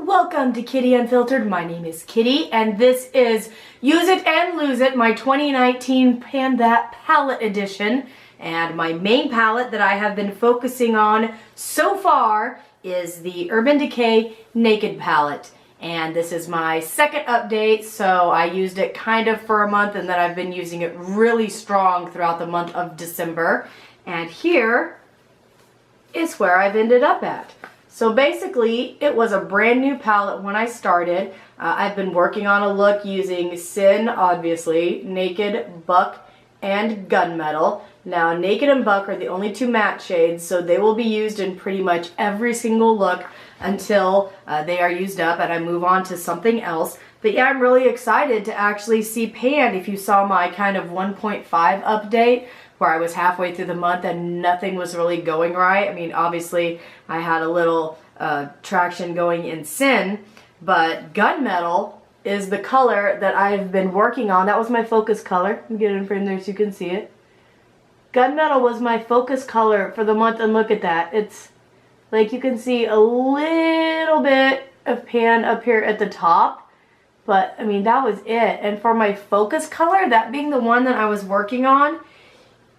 Welcome to Kitty Unfiltered. My name is Kitty, and this is Use It and Lose It, my 2019 Pan That Palette Edition. And my main palette that I have been focusing on so far is the Urban Decay Naked palette. And this is my second update, so I used it kind of for a month, and then I've been using it really strong throughout the month of December. And here is where I've ended up at. So basically, it was a brand new palette when I started. I've been working on a look using Sin, obviously, Naked, Buck, and Gunmetal. Now, Naked and Buck are the only two matte shades, so they will be used in pretty much every single look until they are used up and I move on to something else. But yeah, I'm really excited to actually see Pan. If you saw my kind of 1.5 update, where I was halfway through the month and nothing was really going right. I mean, obviously, I had a little traction going in Sin, but Gunmetal is the color that I've been working on. That was my focus color. Let me get it in frame there so you can see it. Gunmetal was my focus color for the month, and look at that. It's like you can see a little bit of Pan up here at the top, but I mean, that was it. And for my focus color, that being the one that I was working on,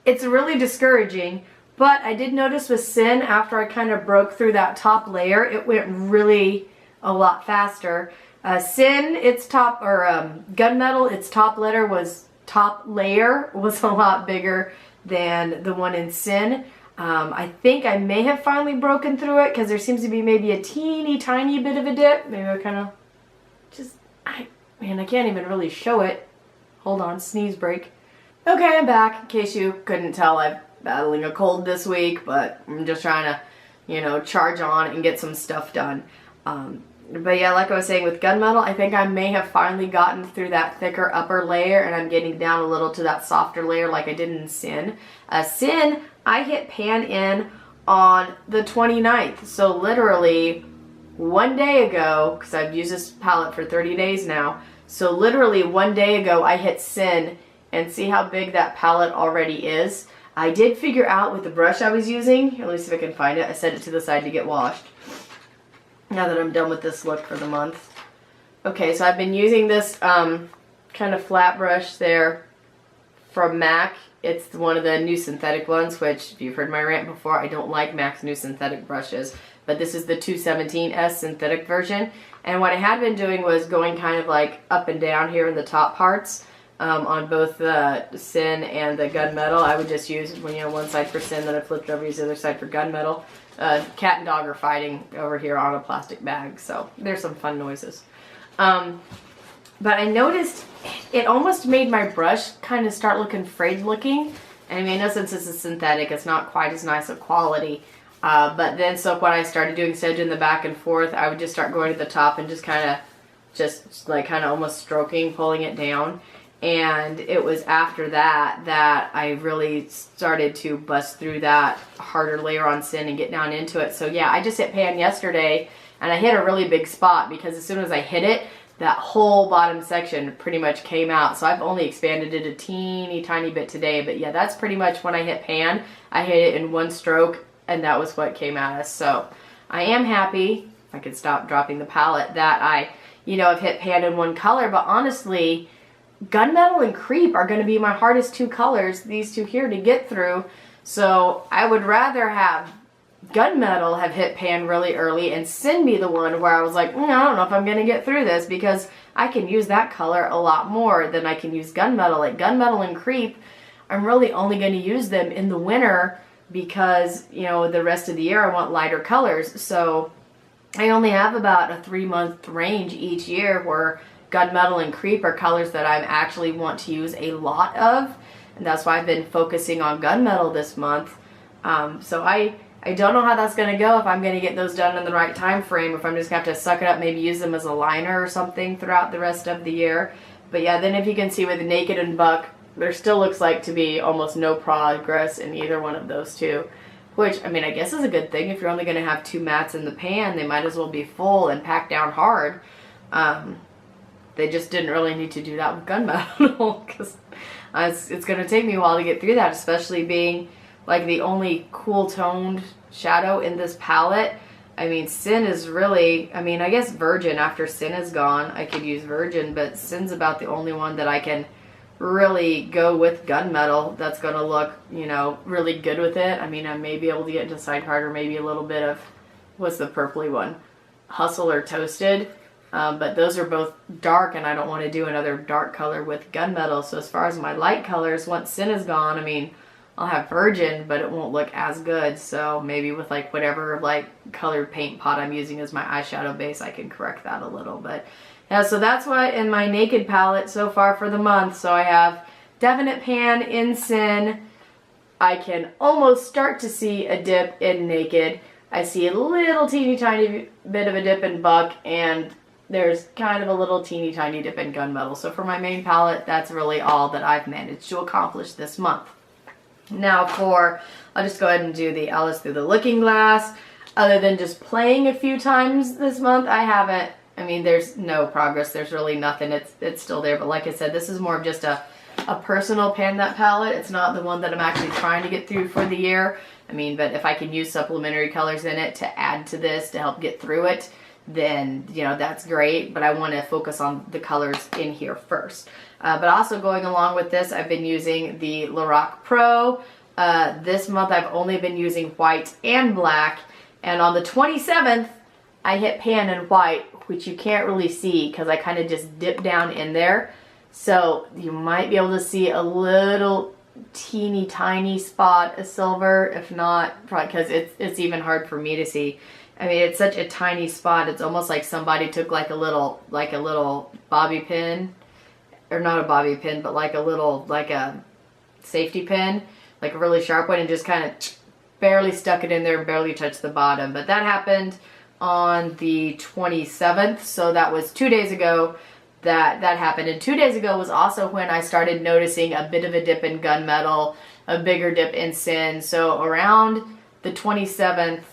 it's really discouraging, but I did notice with Sin, after I kind of broke through that top layer, it went really a lot faster. Sin, its top, or Gunmetal, its top layer was a lot bigger than the one in Sin. I think I may have finally broken through it because there seems to be maybe a teeny tiny bit of a dip. Maybe I kind of man, I can't even really show it. Hold on, sneeze break. Okay, I'm back. In case you couldn't tell, I'm battling a cold this week, but I'm just trying to, you know, charge on and get some stuff done. But yeah, like I was saying with Gunmetal, I think I may have finally gotten through that thicker upper layer, and I'm getting down a little to that softer layer like I did in Sin. Sin, I hit Pan in on the 29th, so literally one day ago, because I've used this palette for 30 days now, so literally one day ago I hit Sin, and see how big that palette already is. I did figure out with the brush I was using, here, let me see if I can find it. I set it to the side to get washed. Now that I'm done with this look for the month. Okay, so I've been using this kind of flat brush there from MAC. It's one of the new synthetic ones, which if you've heard my rant before, I don't like MAC's new synthetic brushes. But this is the 217S synthetic version. And what I had been doing was going kind of like up and down here in the top parts. On both the Sin and the Gunmetal. I would just use, one side for Sin, then I flipped over, use the other side for Gunmetal. Cat and dog are fighting over here on a plastic bag, so there's some fun noises. But I noticed it almost made my brush kind of start looking frayed looking. And I mean, I know since this is synthetic, it's not quite as nice of quality. But then, so what I started doing, instead of doing the back and forth, I would just start going to the top and just kind of almost stroking, pulling it down. And it was after that that I really started to bust through that harder layer on Sin and get down into it. So yeah, I just hit Pan yesterday, and I hit a really big spot because as soon as I hit it, that whole bottom section pretty much came out. So I've only expanded it a teeny tiny bit today, but yeah, that's pretty much when I hit Pan. I hit it in one stroke, and that was what came at us. So I am happy, if I could stop dropping the palette, that I, have hit Pan in one color, but honestly, Gunmetal and Creep are going to be my hardest two colors, these two here, to get through. So I would rather have Gunmetal have hit Pan really early and Sin be the one where I was like, I don't know if I'm going to get through this, because I can use that color a lot more than I can use Gunmetal. Like Gunmetal and Creep, I'm really only going to use them in the winter because, the rest of the year I want lighter colors. So I only have about a 3-month range each year where Gunmetal and Creep are colors that I actually want to use a lot of, and that's why I've been focusing on Gunmetal this month. So I don't know how that's going to go, if I'm going to get those done in the right time frame, if I'm just going to have to suck it up, maybe use them as a liner or something throughout the rest of the year. But yeah, then if you can see with Naked and Buck, there still looks like to be almost no progress in either one of those two. Which, I mean, I guess is a good thing. If you're only going to have two mattes in the pan, they might as well be full and packed down hard. They just didn't really need to do that with Gunmetal, because it's going to take me a while to get through that, especially being like the only cool toned shadow in this palette. I mean, Sin is really, I mean, I guess Virgin, after Sin is gone, I could use Virgin, but Sin's about the only one that I can really go with gunmetal that's going to look, you know, really good with it. I mean, I may be able to get into Sideheart or maybe a little bit of, what's the purpley one? Hustle or Toasted. But those are both dark, and I don't want to do another dark color with gunmetal. So as far as my light colors, once Sin is gone, I mean, I'll have Virgin, but it won't look as good. So maybe with like whatever like colored paint pot I'm using as my eyeshadow base, I can correct that a little. But yeah, so that's what in my Naked palette so far for the month. So I have definite pan in Sin. I can almost start to see a dip in Naked. I see a little teeny tiny bit of a dip in Buck, and there's kind of a little teeny tiny dip in Gunmetal. So for my main palette, that's really all that I've managed to accomplish this month. Now I'll just go ahead and do the Alice Through the Looking Glass. Other than just playing a few times this month, I mean, there's no progress. There's really nothing. It's still there. But like I said, this is more of just a personal pan that palette. It's not the one that I'm actually trying to get through for the year. I mean, but if I can use supplementary colors in it to add to this to help get through it, then, you know, that's great. But I want to focus on the colors in here first. But also going along with this, I've been using the Lorac Pro. This month I've only been using white and black. And on the 27th, I hit pan in white, which you can't really see because I kind of just dip down in there. So you might be able to see a little teeny tiny spot of silver, if not, probably because it's even hard for me to see. I mean, it's such a tiny spot. It's almost like somebody took like a little bobby pin, or not a bobby pin, but like a safety pin, like a really sharp one, and just kind of barely stuck it in there, barely touched the bottom. But that happened on the 27th, so that was 2 days ago that happened. And 2 days ago was also when I started noticing a bit of a dip in Gunmetal, a bigger dip in Sin. So around the 27th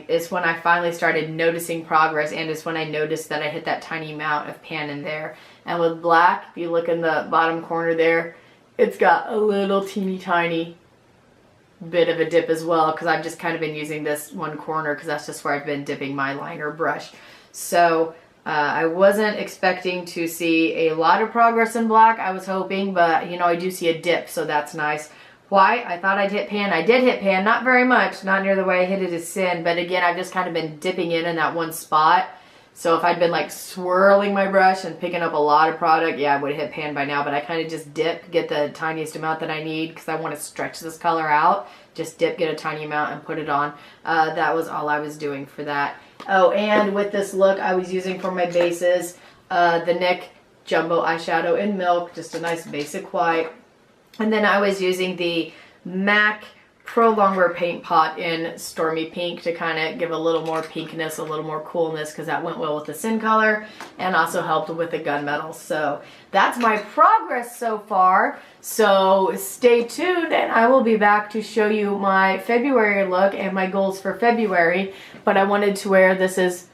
is when I finally started noticing progress, and is when I noticed that I hit that tiny amount of pan in there. And with black, if you look in the bottom corner there, it's got a little teeny tiny bit of a dip as well, because I've just kind of been using this one corner because that's just where I've been dipping my liner brush. So I wasn't expecting to see a lot of progress in black. I was hoping, but you know, I do see a dip, so that's nice. White, I thought I'd hit pan. I did hit pan, not very much, not near the way I hit it as Sin, but again, I've just kind of been dipping in that one spot. So if I'd been like swirling my brush and picking up a lot of product, yeah, I would have hit pan by now, but I kind of just dip, get the tiniest amount that I need because I want to stretch this color out. Just dip, get a tiny amount, and put it on. That was all I was doing for that. Oh, and with this look, I was using for my bases the NYX Jumbo Eyeshadow in Milk, just a nice basic white. And then I was using the MAC Pro Longwear Paint Pot in Stormy Pink to kind of give a little more pinkness, a little more coolness, because that went well with the Sin color and also helped with the Gunmetal. So that's my progress so far. So stay tuned, and I will be back to show you my February look and my goals for February. But I wanted to wear, this is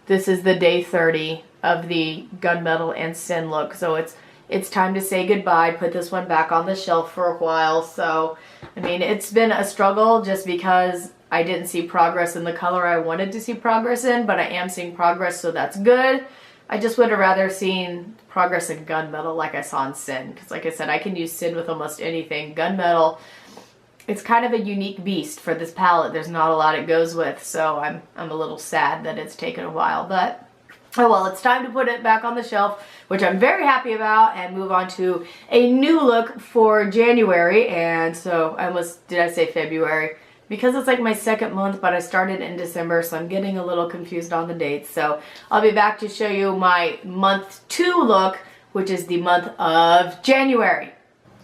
the day 30 of the Gunmetal and Sin look. So it's time to say goodbye, put this one back on the shelf for a while. So, I mean, it's been a struggle just because I didn't see progress in the color I wanted to see progress in, but I am seeing progress, so that's good. I just would have rather seen progress in Gunmetal like I saw in Sin, because like I said, I can use Sin with almost anything. Gunmetal, it's kind of a unique beast for this palette. There's not a lot it goes with, so I'm a little sad that it's taken a while, but oh well, it's time to put it back on the shelf, which I'm very happy about, and move on to a new look for January. And so did I say February? Because it's like my second month, but I started in December, so I'm getting a little confused on the dates. So I'll be back to show you my month 2 look, which is the month of January.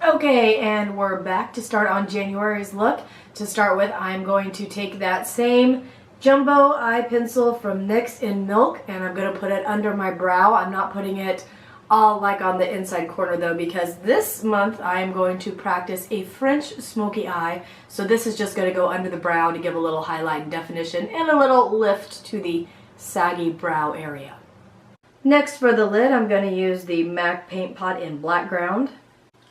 Okay, and we're back to start on January's look. To start with, I'm going to take that same Jumbo eye pencil from NYX in Milk, and I'm going to put it under my brow. I'm not putting it all like on the inside corner though, because this month I am going to practice a French smoky eye. So this is just going to go under the brow to give a little highlight and definition and a little lift to the saggy brow area. Next for the lid, I'm going to use the MAC Paint Pot in Black Ground.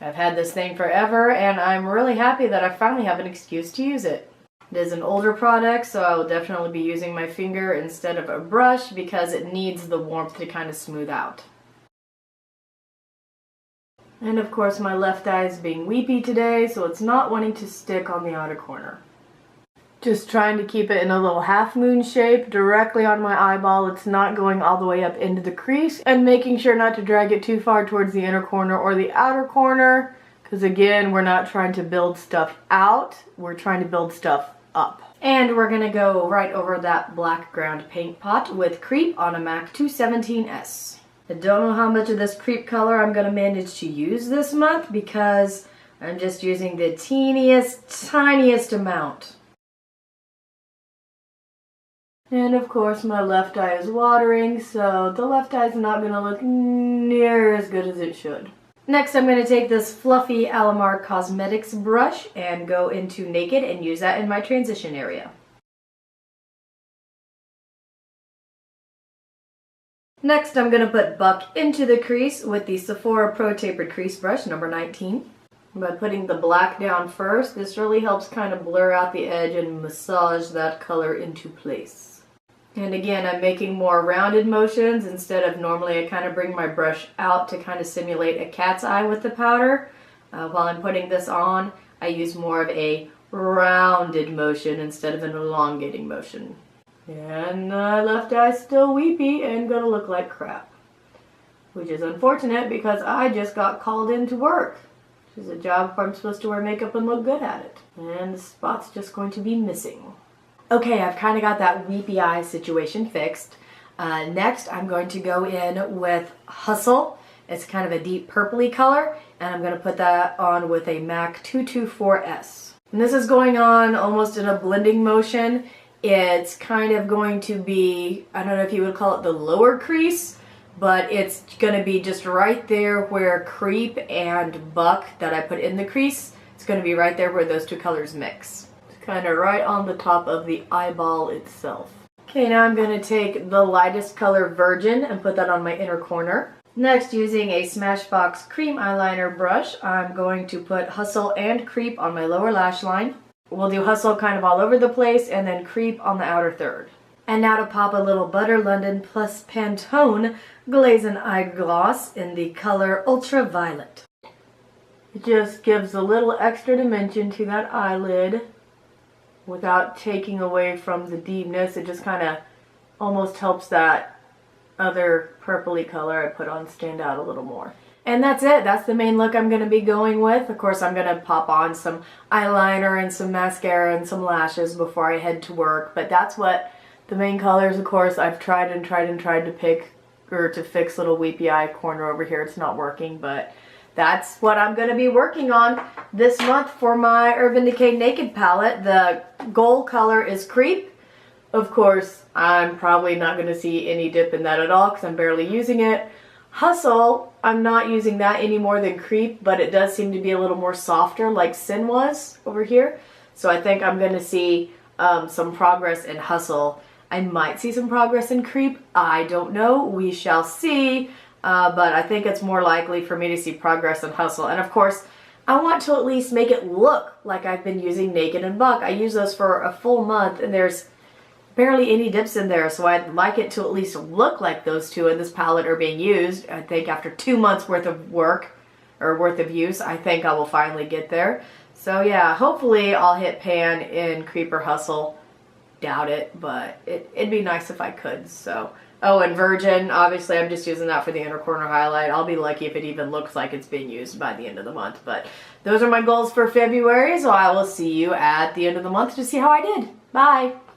I've had this thing forever, and I'm really happy that I finally have an excuse to use it. It is an older product, so I will definitely be using my finger instead of a brush because it needs the warmth to kind of smooth out. And of course my left eye is being weepy today, so it's not wanting to stick on the outer corner. Just trying to keep it in a little half moon shape directly on my eyeball. It's not going all the way up into the crease, and making sure not to drag it too far towards the inner corner or the outer corner, because again, we're not trying to build stuff out, we're trying to build stuff up. And we're gonna go right over that black ground paint pot with Creep on a MAC 217S. I don't know how much of this Creep color I'm gonna manage to use this month because I'm just using the teeniest, tiniest amount. And of course my left eye is watering, so the left eye is not going to look near as good as it should. Next I'm going to take this fluffy Alamar Cosmetics brush and go into Naked and use that in my transition area. Next I'm going to put Buck into the crease with the Sephora Pro Tapered Crease Brush number 19. By putting the black down first, this really helps kind of blur out the edge and massage that color into place. And again, I'm making more rounded motions instead of normally I kind of bring my brush out to kind of simulate a cat's eye with the powder. While I'm putting this on, I use more of a rounded motion instead of an elongating motion. And my left eye's still weepy and gonna look like crap. Which is unfortunate because I just got called in to work. Which is a job where I'm supposed to wear makeup and look good at it. And the spot's just going to be missing. Okay, I've kind of got that weepy eye situation fixed. Next, I'm going to go in with Hustle. It's kind of a deep purpley color, and I'm going to put that on with a MAC 224S. And this is going on almost in a blending motion. It's kind of going to be, I don't know if you would call it the lower crease, but it's going to be just right there where Creep and Buck that I put in the crease, it's going to be right there where those two colors mix. Kind of right on the top of the eyeball itself. Okay, now I'm going to take the lightest color Virgin and put that on my inner corner. Next, using a Smashbox cream eyeliner brush, I'm going to put Hustle and Creep on my lower lash line. We'll do Hustle kind of all over the place and then Creep on the outer third. And now to pop a little Butter London plus Pantone Glaze and Eye Gloss in the color Ultraviolet. It just gives a little extra dimension to that eyelid. Without taking away from the deepness, it just kind of almost helps that other purpley color I put on stand out a little more. And that's it. That's the main look I'm going to be going with. Of course, I'm going to pop on some eyeliner and some mascara and some lashes before I head to work. But that's what the main colors, of course, I've tried to pick or to fix little weepy eye corner over here. It's not working, but that's what I'm going to be working on this month for my Urban Decay Naked palette. The gold color is Creep. Of course, I'm probably not going to see any dip in that at all because I'm barely using it. Hustle, I'm not using that any more than Creep, but it does seem to be a little more softer like Sin was over here. So I think I'm going to see some progress in Hustle. I might see some progress in Creep. I don't know. We shall see. But I think it's more likely for me to see progress in Hustle. And of course, I want to at least make it look like I've been using Naked and Buck. I use those for a full month and there's barely any dips in there. So I'd like it to at least look like those two in this palette are being used. I think after 2 months worth of work or worth of use, I think I will finally get there. So yeah, hopefully I'll hit pan in Creep or Hustle. Doubt it, but it'd be nice if I could. So. Oh, and Virgin, obviously I'm just using that for the inner corner highlight. I'll be lucky if it even looks like it's being used by the end of the month. But those are my goals for February, so I will see you at the end of the month to see how I did. Bye!